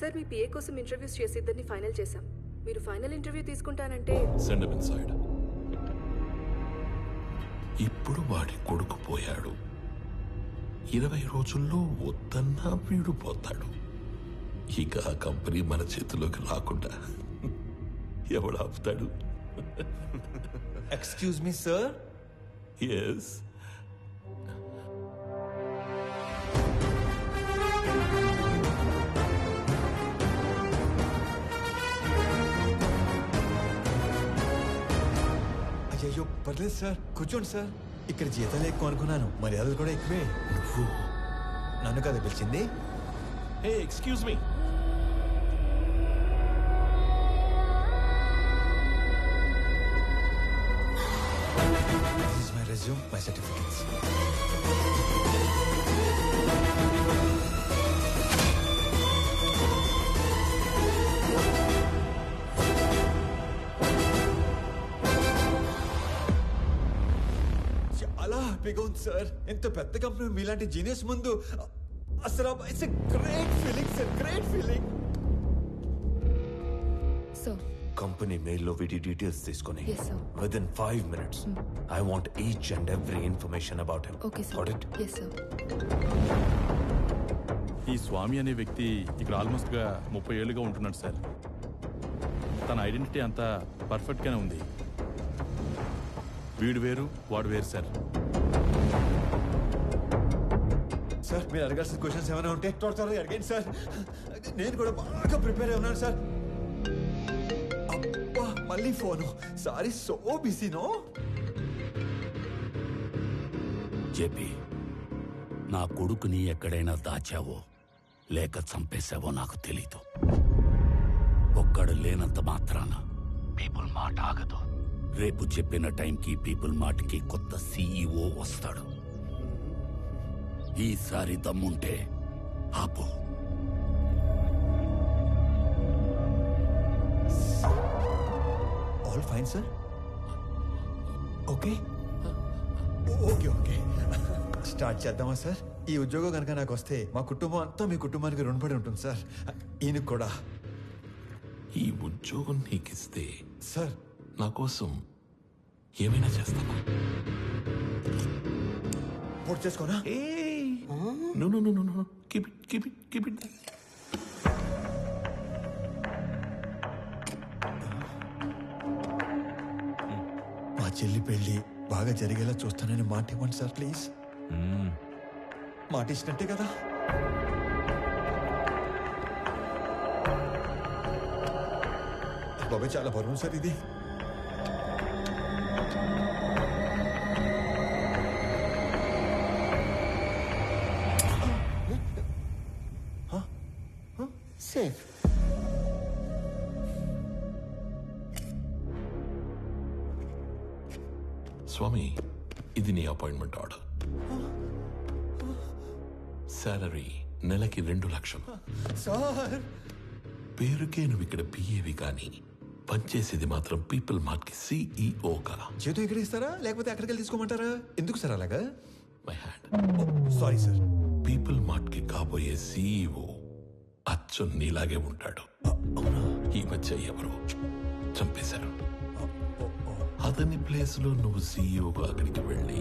Sir మీ PA కోసం interviews చేసి ఇద్దరిని ఫైనల్ చేశాం. మీరు ఫైనల్ ఇంటర్వ్యూ తీసుకుంటానంటే సెండ్ హిమ్ ఇన్సైడ్. ఇప్పుడు వాడి కొడుకు పోయాడు. 20 రోజుల్లో వద్దన్నా వీడు పోతాడు. ఇక ఆ కంపెనీ మన చేతిలోకి రాకుండా ఎవడు ఆపుతాడు? Excuse me sir. ఎస్. అయ్యో పర్లేదు సార్, కూర్చోండి సార్. ఇక్కడ జీతాలు ఎక్కువ అనుకున్నాను, మర్యాదలు కూడా ఎక్కువే. నువ్వు నన్ను కదా పిలిచింది? Hey excuse me. This is my resume, my certificates. చాలా హ్యాపీగా ఉంది సార్. ఎంత పెద్ద కంపెనీ మీలాంటి జీనియస్ ముందు అసలు it's great feeling sir, great feeling. So company మెయిల్లో వీటి డీటెయిల్స్ తీసుకొని Yes, sir. Within 5 minutes I want each and every information about him. Okay sir. Got it? Yes sir. ఈ స్వామి అనే వ్యక్తి ఇక్కడ ఆల్మోస్ట్గా 30 ఏళ్ళుగా ఉంటున్నాడు సార్. తన ఐడెంటిటీ అంతా పర్ఫెక్ట్గానే ఉంది. వీడు వేరు, వాడు వేరు సార్. సార్ మీరు అడగాల్సిన క్వశ్చన్స్ ఏమైనా ఉంటే త్వరగా అడగండి సార్. నేను కూడా బాగా ప్రిపేర్ అయి ఉన్నాను సార్. అబ్బా మళ్ళీ ఫోను. సారీ, సో బిజీనో. జేపీ, నా కొడుకుని ఎక్కడైనా దాచావో లేక చంపేశావో నాకు తెలీదు. ఒక్కడు లేనంత మాత్రాన పీపుల్ మాట ఆగదు. రేపు చెప్పిన టైంకి పీపుల్ మాటకి కొత్త సీఈఓ వస్తాడు. ఈసారి దమ్ముంటే ఆపు. All fine sir. Okay okay okay start చేద్దామా సార్? ఈ ఉద్యోగం కనుక నాకు వస్తే మా కుటుంబం అంతా మీ కుటుంబానికి రుణపడి ఉంటుంది సార్. ఈయనకు కూడా. ఈ ఉద్యోగం నీకిస్తే సార్ నా కోసం ఏమైనా చేస్తావా? పూర్తి చేసుకోనా? No. Keep it. మా చెల్లి పెళ్లి బాగా జరిగేలా చూస్తానని మాట ఇవ్వండి సార్ ప్లీజ్. మాట ఇచ్చినట్టే కదా? బాబాయ్ చాలా బరువు సార్ ఇది. సేఫ్. స్వామి, ఇది నీ అపాయింట్మెంట్ ఆర్డర్. సాలరీ నెలకి 2 లక్షలు. సార్ పేరుకే నువ్వు ఇక్కడ పిఏవి కానీ పనిచేసేది మాత్రం పీపుల్ మార్ట్ కి సిఇఓగా. చేతి ఇక్కడ ఇస్తారా లేకపోతే అక్కడికి వెళ్ళి తీసుకోమంటారా? ఎందుకు సార్ అలాగా? My hand. Sorry sir. People mart కి కాబోయే సిఇఓ అచ్చు నీలాగే ఉంటాడు. ఈ మధ్య ఎవరో చంపేశారు. అతని ప్లేస్ లో నువ్వు సిఇఓగా అక్కడికి వెళ్ళి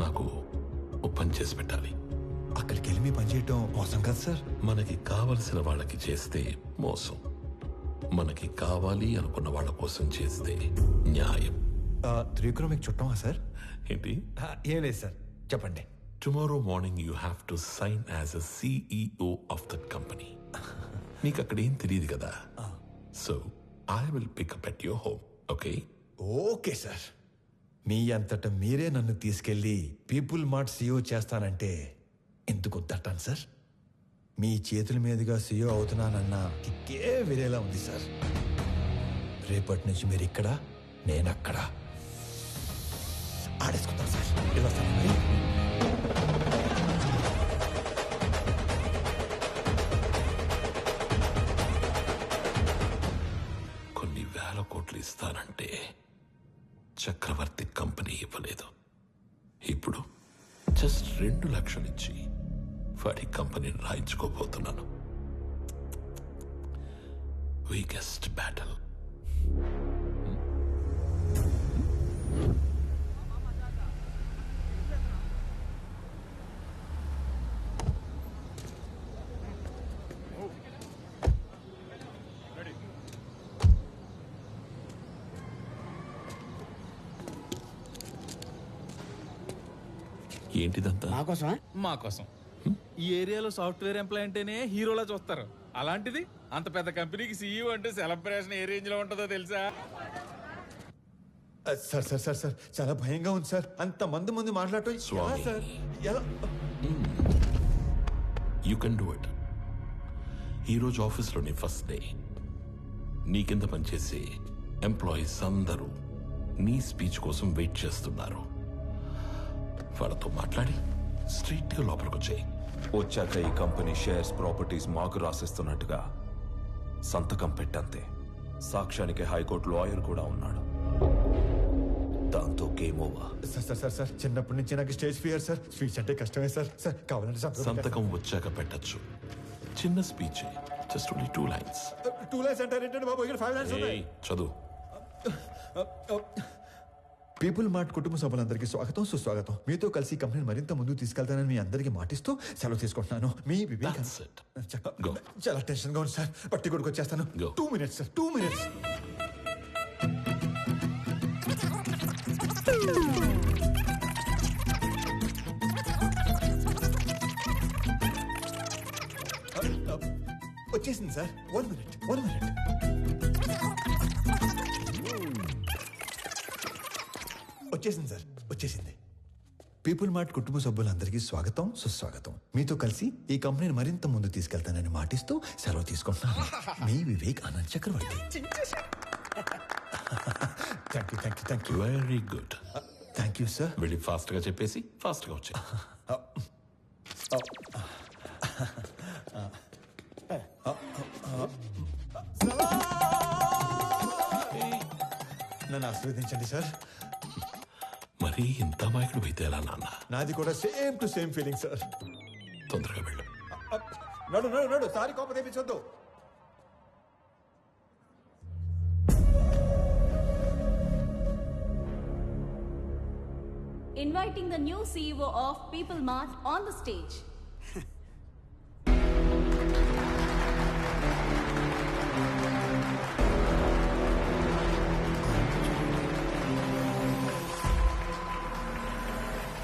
నాకు ఓ పని చేసి పెట్టాలి. అక్కడికి వెళ్ళి మీ పని చేయటం మోసం కదా సార్? మనకి కావలసిన వాళ్ళకి చేస్తే మోసం, మనకి కావాలి అనుకున్న వాళ్ళ కోసం చేస్తే న్యాయం. త్రివిక్రమ్ మీకు చుట్టమా సార్? ఏంటి? ఏం లేదు సార్, చెప్పండి. Tomorrow morning you have to sign as a CEO of that company. నీకు అక్కడ ఏం తెలియదు కదా, so I will pick up at your home. Okay? Okay sir. మీ అంతట మీరే నన్ను తీసుకెళ్లి పీపుల్ మార్ట్ సీఈఓ చేస్తానంటే ఎందుకు వద్దంటాను సార్? మీ చేతుల మీదుగా సీఈఓ అవుతున్నానన్న కిక్కే వేరేలా ఉంది సార్. రేపటి నుంచి మీరు ఇక్కడ, నేను అక్కడ. ఆడేసుకుంటాం సార్. ఇలా వస్తాను మరి. కొన్ని 1000 కోట్లు ఇస్తానంటే చక్రవర్తి కంపెనీ ఇవ్వలేదు. ఇప్పుడు జస్ట్ 2 లక్షలు ఇచ్చి వాడి కంపెనీని రాయించుకోబోతున్నాను. Weakest battle. ఏంటిదంతా? మా కోసం ఈ ఏరియాలో సాఫ్ట్వేర్ ఎంప్లాయ్ అంటేనే హీరోలా చూస్తారు. అలాంటిది అంత పెద్ద కంపెనీకి సీఈఓ అంటే సెలబ్రేషన్ ఏ రేంజ్ లో ఉంటుందో తెలుసా? సార్ సార్ సార్ సార్ చాలా భయంగా ఉంది సార్. అంత మంది ముందు మాట్లాడటం ఎలా స్వామి. సార్? ఎలా? You can do it. ఈరోజు ఆఫీస్లోని ఫస్ట్ డే. నీ కింద పనిచేసే ఎంప్లాయీస్ అందరూ నీ స్పీచ్ కోసం వెయిట్ చేస్తున్నారు. వాళ్ళతో మాట్లాడి స్ట్రీట్గా లోపలికి వచ్చాయి. వచ్చాక ఈ కంపెనీ షేర్స్ ప్రాపర్టీస్ మాకు రాసిస్తున్నట్టుగా సంతకం పెట్టంతే. సాక్ష్యానికి హైకోర్టు లాయర్ కూడా ఉన్నాడు. దాంతో game over. Sir sir sir sir చిన్నప్పటి నుంచి నాకు స్టేజ్ ఫియర్ సార్. స్పీచ్ అంటే కష్టమే సార్. సార్ కావాలంటే సంతకం వచ్చాక పెట్టచ్చు. చిన్న speech, just only 2 lines. 2 lines అంటారు ఏంటంటే బాబు, ఇక్కడ 5 lines ఉన్నాయి. ఏయ్, చదువు. పీపుల్ మార్ట్ కుటుంబ సభ్యులందరికీ స్వాగతం, సుస్వాగతం. మీతో కలిసి కంపెనీని మరింత ముందుకు తీసుకెళ్తానని మీ అందరికీ మాటిస్తూ సెలవు తీసుకుంటున్నాను. మీ వివేక్. That's it. Go. చాలా టెన్షన్ గా ఉంది సార్. పట్టి కొడుకు వచ్చేస్తాను. Go. 2 minutes sir, 2 minutes. వచ్చేసింది సార్. 1 minute, 1 minute. వచ్చేసింది సార్, వచ్చేసింది. పీపుల్ మార్ట్ కుటుంబ సభ్యులందరికీ స్వాగతం, సుస్వాగతం. మీతో కలిసి ఈ కంపెనీని మరింత ముందు తీసుకెళ్తానని మాటిస్తూ సెలవు తీసుకుంటున్నాను. మీ Vivek Anand Chakravarthy. Thank you, thank you, thank you. Very good. Thank you sir. వెళ్ళి ఫాస్ట్గా చెప్పేసి ఫాస్ట్గా వచ్చాయి. నన్ను ఆశీర్వదించండి సార్. మరీ ఇంత మాయకుడు అయితే ఎలా నాన్న? నాది కూడా same to same feeling sir. తొందరగా వెళ్ళు. నడు నడు నడు, సారి కోపం తెప్పించొద్దు. Inviting the new CEO of People Mart on the stage.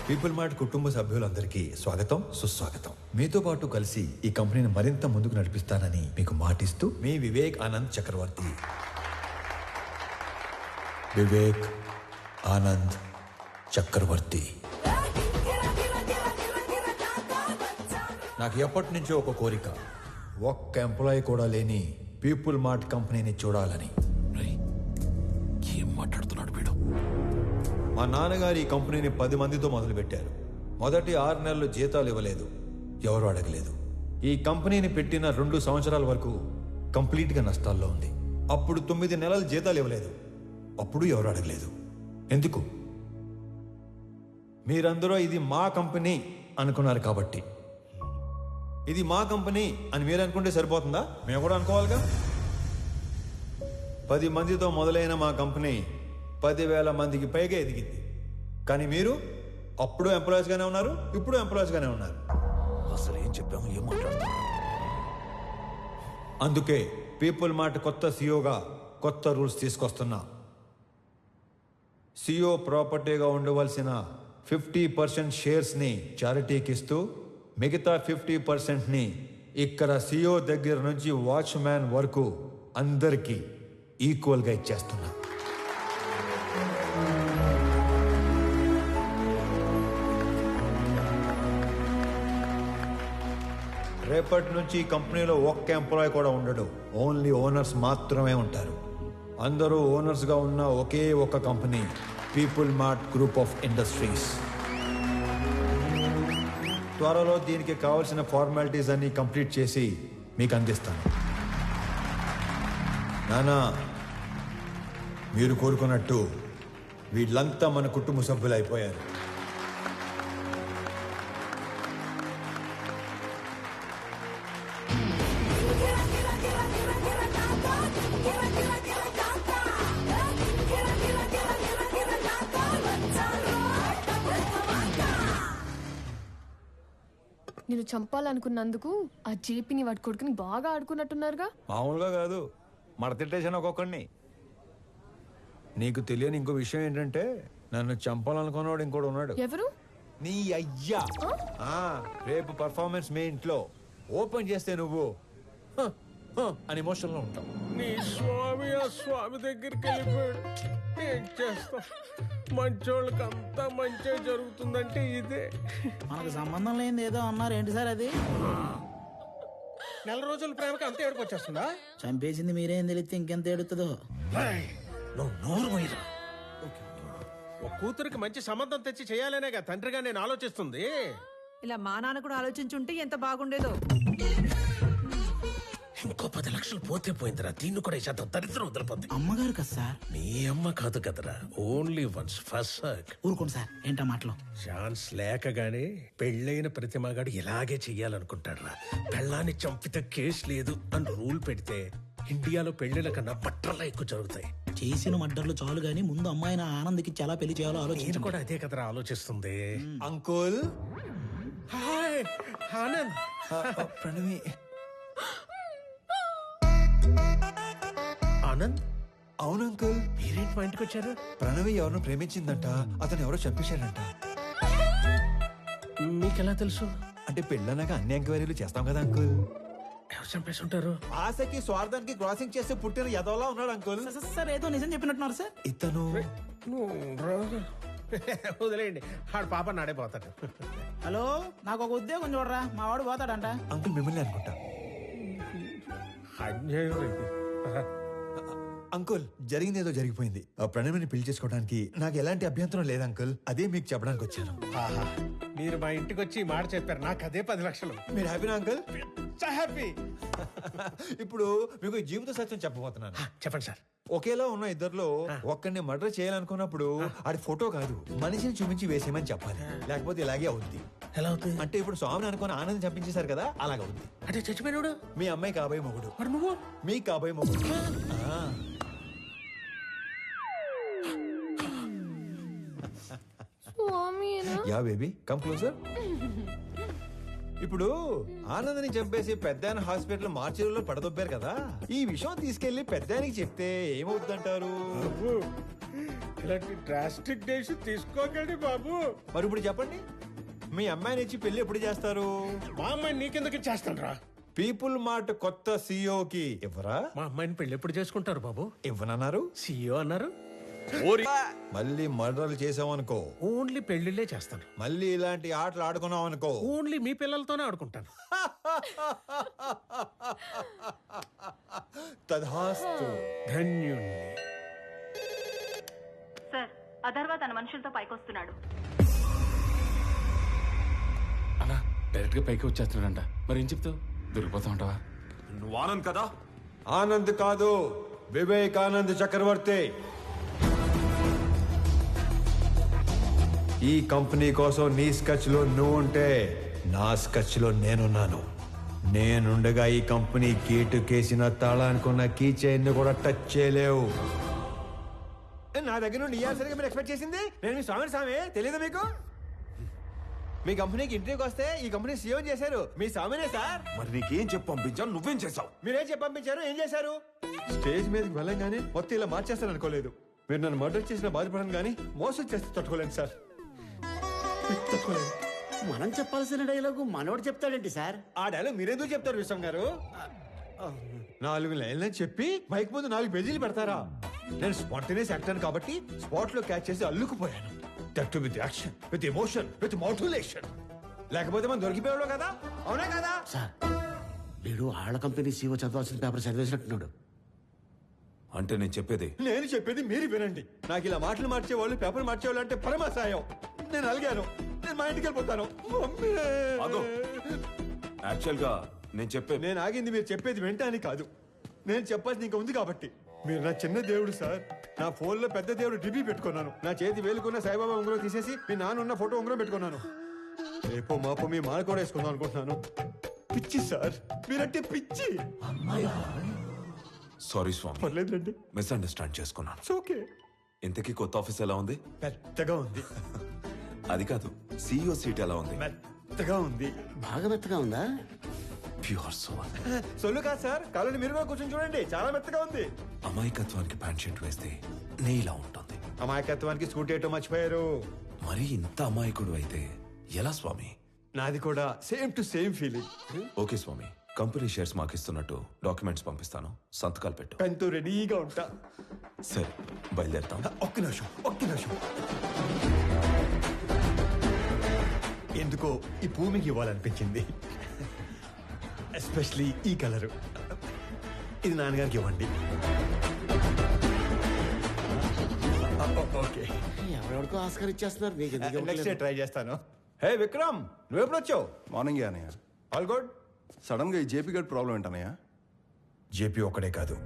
People mart కుటుంబ సభ్యులందరికీ స్వాగతం, సుస్వాగతం. మీతో పాటు కలిసి ఈ కంపెనీని మరింత ముందుకు నడిపిస్తానని మీకు మాటిస్తూ మీ వివేక్ ఆనంద్ చక్రవర్తి. వివేక్ ఆనంద్ చక్రవర్తి. నాకు ఎప్పటి నుంచో ఒక కోరిక, ఒక్క ఎంప్లాయీ కూడా లేని పీపుల్ మార్ట్ కంపెనీని చూడాలని. రేయ్, ఏం మాట్లాడుతున్నాడు వీడు? మా నాన్నగారు ఈ కంపెనీని 10 మందితో మొదలుపెట్టారు. మొదటి 6 నెలలు జీతాలు ఇవ్వలేదు, ఎవరు అడగలేదు. ఈ కంపెనీని పెట్టిన 2 సంవత్సరాల వరకు కంప్లీట్గా నష్టాల్లో ఉంది. అప్పుడు 9 నెలలు జీతాలు ఇవ్వలేదు, అప్పుడు ఎవరు అడగలేదు. ఎందుకు? మీరందరూ ఇది మా కంపెనీ అనుకున్నారు కాబట్టి. ఇది మా కంపెనీ అని మీరు అనుకుంటే సరిపోతుందా? మేము కూడా అనుకోవాలిగా. 10 మందితో మొదలైన మా కంపెనీ 10,000 మందికి పైగా ఎదిగింది. కానీ మీరు అప్పుడు ఎంప్లాయీస్గానే ఉన్నారు, ఇప్పుడు ఎంప్లాయీస్గానే ఉన్నారు. అసలు ఏం చెప్పాము, ఏం మాట్లాడుతున్నాం? అందుకే పీపుల్ మార్ట్ కొత్త సీఈఓగా కొత్త రూల్స్ తీసుకొస్తున్నా. సీఈఓ ప్రాపర్టీగా ఉండవలసిన 50% షేర్స్ని చారిటీకి ఇస్తూ మిగతా 50%ని ఇక్కడ సీఈఓ దగ్గర నుంచి వాచ్మ్యాన్ వరకు అందరికీ ఈక్వల్గా ఇచ్చేస్తున్నా. రేపటి నుంచి ఈ కంపెనీలో ఒక్క ఎంప్లాయీ కూడా ఉండడు. ఓన్లీ ఓనర్స్ మాత్రమే ఉంటారు. అందరూ ఓనర్స్గా ఉన్న ఒకే ఒక company people mart group of industries. త్వరలో దీనికి కావాల్సిన ఫార్మాలిటీస్ అన్ని కంప్లీట్ చేసి మీకు అందిస్తాను. నానా, మీరు కోరుకున్నట్టు వీళ్ళంతా మన కుటుంబ సభ్యులు అయిపోయారు. చంపాలనుకున్నందుకు ఆ జేపీని వాడి కొడుకుని బాగా ఆడుకున్నట్టున్నారుగా. మామూలుగా కాదు, మడతిట్టేసాను ఒక్కొక్కడిని. నీకు తెలియని ఇంకో విషయం ఏంటంటే నన్ను చంపాలనుకున్నవాడు ఇంకోటి ఉన్నాడు. ఎవరు? నీ అయ్యా. రేపు పర్ఫార్మెన్స్ మీ ఇంట్లో ఓపెన్ చేస్తే నువ్వు "హ, హ" అని ఎమోషన్లో ఉంటావు. నీ స్వామి ఆ స్వామి దగ్గరికి వెళ్ళిపోయాడు. ఏం చేస్తాం, మంచోళ్ళకి అంతా మంచిగా జరుగుతుందంటే ఇదే. మనకు సంబంధం లేనిది ఏదో అన్నారు, ఏంటి సార్ అది? నెల రోజుల ప్రేమకి అంత ఏడుపు వచ్చేస్తుందా? చంపేసింది మీరేం తెలిస్తే ఇంకెంత ఏడుతుందో. నువ్వు నోరు పోయిరా. ఒక కూతురికి మంచి సంబంధం తెచ్చి చేయాలనేగా తండ్రిగా నేను ఆలోచిస్తుంది. ఇలా మా నాన్న కూడా ఆలోచించుంటే ఎంత బాగుండేదో. ఇంకో 10 లక్షలు పోతే పోయిందిరా, దీన్ని కూడా శాతం దరిద్రం వదిలిపోతుంది. అమ్మగారు కదా సార్? నీ అమ్మ కాదు కదరా, ఓన్లీ వన్స్ ఫస్ట్ సర్క్. ఊరుకోండి సార్, ఏంటా మాటలు? ఛాన్స్ లేకగానే పెళ్ళైన ప్రతి మగాడు ఇలాగే చెయ్యాలనుకుంటాడ్రా. పెళ్ళాన్ని చంపితే కేసు లేదు అని రూల్ పెడితే ఇండియాలో పెళ్లిల కన్నా బట్టర్లా ఎక్కువ జరుగుతాయి. చేసిన మడ్డర్లు చాలు గానీ ముందు అమ్మాయిని ఆనంద్కి చాలా పెళ్లి చేయాలో నేను ఆలోచించు. కూడా అదే కదరా ఆలోచిస్తుంది. అంకుల్. హాయ్ ఆనంద్. ప్రణవి. ఆనంద్, అవును అంకుల్. మీరేంటి మా ఇంటికి వచ్చారు? ప్రణవి ఎవరినో ప్రేమించిందంట, అతను ఎవరో చంపేశాడంట. మీకెలా తెలుసు? అంటే పెళ్ళన్నాక అన్ని ఎంక్వైరీలు చేస్తాం కదా అంకుల్. ఎవరు చంపేసి ఉంటారు? ఆశకి స్వార్థానికి క్రాసింగ్ చేస్తే పుట్టిన ఎదవలా ఉన్నాడు అంకుల్. సార్ ఏదో నిజం చెప్పినట్టున్నారు సార్. ఇతను వదిలేయండి, ఆడు పాప నాడైపోతాడు. హలో, నాకు ఒక ఉద్యోగం చూడరా, మా వాడు పోతాడంట. అంకుల్ మిమ్మల్ని అనుకుంటా. అన్యాయం ఇది. అంకుల్ జరిగింది ఏదో జరిగిపోయింది. ఆ ప్రణవిని పెళ్లి చేసుకోవడానికి నాకు ఎలాంటి అభ్యంతరం లేదు అంకుల్. అదే మీకు చెప్పడానికి వచ్చాను. ఆహా, మీరు మా ఇంటికి వచ్చి ఈ మాట చెప్పారు, నాకు అదే 10 లక్షలు. మీరు హ్యాపీనా అంకుల్? హ్యాపీ. ఇప్పుడు మీకు జీవిత సత్యం చెప్పబోతున్నాను. చెప్పండి సార్. ఒకేలా ఉన్న ఇద్దర్లో ఒక్కడిని మర్డర్ చేయాలనుకున్నప్పుడు ఆడి ఫోటో కాదు, మనిషిని చూపించి వేసేయమని చెప్పాలి. లేకపోతే ఇలాగే అవుద్ది. ఎలా అవుతుంది? అంటే ఇప్పుడు స్వామిని అనుకుని ఆనందం చంపించేశారు కదా, అలాగవుద్ది. అంటే చచ్చిపోయినాడు మీ అమ్మాయి కాబోయే మొగుడు, మరి నువ్వు మీ కాబోయే మొగుడు. Yeah baby, come closer. ఇప్పుడు ఆనందని చంపేసి పెద్దాయన హాస్పిటల్ మార్చిలో పడదొబ్బారు కదా, ఈ విషయం తీసుకెళ్లి పెద్దాయనికి చెప్తే ఏమవుతుందంటారు? ఇలాంటి డ్రాస్టిక్ డెసిషన్ తీసుకోకండి బాబు. మరి ఇప్పుడు చెప్పండి, మీ అమ్మాయిని ఇచ్చి పెళ్లి ఎప్పుడు చేస్తారు? మా అమ్మాయిని నీకెందుకు చేస్తాను రా? పీపుల్ మార్ట్ కొత్త సీఈఓకి ఇవ్వరా? మా అమ్మాయిని పెళ్లి ఎప్పుడు చేసుకుంటారు బాబు? ఇవ్వనన్నారు. సీఈఓ అన్నారు. మళ్ళీ మర్డర్లు చేసామనుకో, ఓన్లీ పెళ్లిళ్ళే చేస్తాను. మళ్ళీ ఇలాంటి ఆటలు ఆడుకున్నాం అనుకో, ఓన్లీ మీ పిల్లలతోనే ఆడుకుంటాను. తధాస్తు. ధన్యుణ్ణి. సార్, అథర్వ తన మనుషులతో పైకొస్తున్నాడు. అలా డైరెక్ట్ గా పైకి వచ్చేస్తున్నాడంట. మరి ఏం చెప్తావు? దొరికిపోతా ఉంటావా? నువ్వు ఆనంద్ కదా? ఆనంద్ కాదు, వివేకానంద్ చక్రవర్తి. ఈ కంపెనీ కోసం నీ స్కెచ్ లో నువ్వు ఉంటే నా స్కెచ్ లో నేనున్నాను. నేనుండగా ఈ కంపెనీ గేటు కేసిన తాళానుకున్న కీ చైన్ కూడా టచ్ చేయలేవు. నా దగ్గర నుండి ఇయ్యాల్సరిగా మీరు ఎక్స్పెక్ట్ చేసింది నేను మీ స్వామి తెలియదు మీకు? మీ కంపెనీకి ఇంటర్వ్యూకి వస్తే ఈ కంపెనీ సీఎం చేశారు మీ స్వామినే సార్. మరి నీకేం చెప్పి పంపించాను, నువ్వేం చేసావు? మీరేం చెప్పి పంపించారు, ఏం చేశారు? స్టేజ్ మీదకి వెళ్ళంగానే మొత్తం ఇలా మార్చేస్తాను అనుకోలేదు. మీరు నన్ను మర్డర్ చేసిన బాధపడను కానీ మోసం చేస్తే తట్టుకోలేను సార్. తట్టుకోలేదు. మనం చెప్పాల్సిన డైలాగు మనోడు చెప్తాడేంటి సార్? ఆ డైలాగ్ మీరెందుకు చెప్తారు విశ్వం గారు? 4 లైన్లని చెప్పి మైక్ ముందు 4 పేజీలు పెడతారా? నేను స్పాంటేనియస్ యాక్టర్ కాబట్టి స్పాట్ లో క్యాచ్ చేసి అల్లుకుపోయాను. That with action, with emotion, with motivation. లేకపోతే మనం దొరికిపోయాడు కదా, అవునా కదా? సార్, వీడు ఆళ్ళ కంపెనీ సీఓ చదవాల్సిన పేపర్ చదివేసినట్టున్నాడు. అంటే నేను చెప్పేది మీరు వినండి. నాకు ఇలా మాటలు మార్చేవాళ్ళు, పేపర్ మార్చేవాళ్ళు అంటే పరమాసాయం. నేను అలిగాను, నేను మా ఇంటికి వెళ్ళిపోతాను. యాక్చువల్ గా నేను ఆగింది మీరు చెప్పేది వెంటనే కాదు, నేను చెప్పాల్సింది ఇంకా ఉంది కాబట్టి. మీరు నా చిన్న దేవుడు సార్. నా ఫోన్ లో పెద్ద దేవుడు డిబి పెట్టుకున్నాను. నా చేతి వేలుకున్న సాయిబాబా ఉంగరం తీసేసి మీ నాన్న ఉన్న ఫోటో ఉంగరం పెట్టుకున్నాను. రేపో మాపో మీ మాల కూడా వేసుకుందాం అనుకుంటున్నాను. పిచ్చి సార్, మీరంటే పిచ్చి. సారీ స్వామి, పర్లేదండి, మిస్అండర్స్టాండ్ చేసుకున్నాను. ఓకే. ఇంతకీ కొత్త ఆఫీస్ ఎలా ఉంది? పెద్దగా ఉంది. అది కాదు, సీఈఓ సీట్ ఎలా ఉంది? మెత్తగా ఉంది. బాగా మెత్తగా ఉందా? Pure soul. సొల్లు కాదు సార్, కావాలంటే మీరు కూడా కూర్చొని చూడండి, చాలా మెత్తగా ఉంది. అమాయకత్వానికి ప్యాంట్ షర్ట్ వేస్తే నీలా ఉంటుంది. అమాయకత్వానికి స్కూటీ ఏటో మర్చిపోయారు. మరి ఇంత అమాయకుడు అయితే ఎలా స్వామి? నాది కూడా same to same feeling. Okay స్వామి, కంపెనీ షేర్స్ మాకు ఇస్తున్నట్టు డాక్యుమెంట్స్ పంపిస్తాను, సంతకాలు పెట్టు. పెన్తో రెడీగా ఉంటా. సరే బయలుదేరుతాం. ఒక్క నిమిషం. ఎందుకో ఈ పువ్వు మీకు ఇవ్వాలనిపించింది, ఎస్పెషలీ ఈ కలరు. ఇది నాన్నగారికి ఇవ్వండి. ఓకే, ఎవరెవరికో ఆస్కార్ ఇచ్చేస్తున్నారు, నీకు ఎందుకు నెక్స్ట్ డే ఇవ్వట్లేదు? ట్రై చేస్తాను. హే విక్రమ్, నువ్వెప్పుడు వచ్చావు? మార్నింగ్ అనయ్య. All good. సడన్ గా ఈ జేపీ గడ్ ప్రాబ్లం ఏంటనయ్య? జేపీ ఒక్కడే కాదు,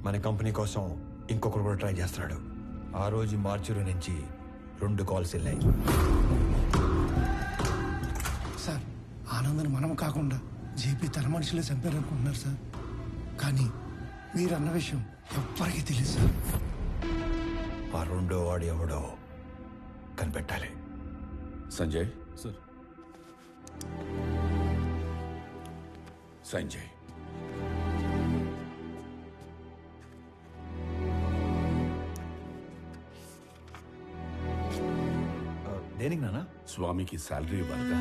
మన కంపెనీ కోసం ఇంకొకరు కూడా ట్రై చేస్తున్నాడు. ఆ రోజు మార్చురి నుంచి 2 కాల్స్ వెళ్ళాయి. సార్, ఆనందని మనం కాకుండా జేపీ తన మనుషులే చంపారనుకుంటున్నారు సార్. కానీ మీరు అన్న విషయం ఎవ్వరికీ తెలియదు సార్. ఆ 2వ వాడు ఎవడో కనిపెట్టాలి. సంజయ్, సార్. సంజయ్, దేనికి నాన్న? స్వామికి శాలరీ ఇవ్వాలిగా.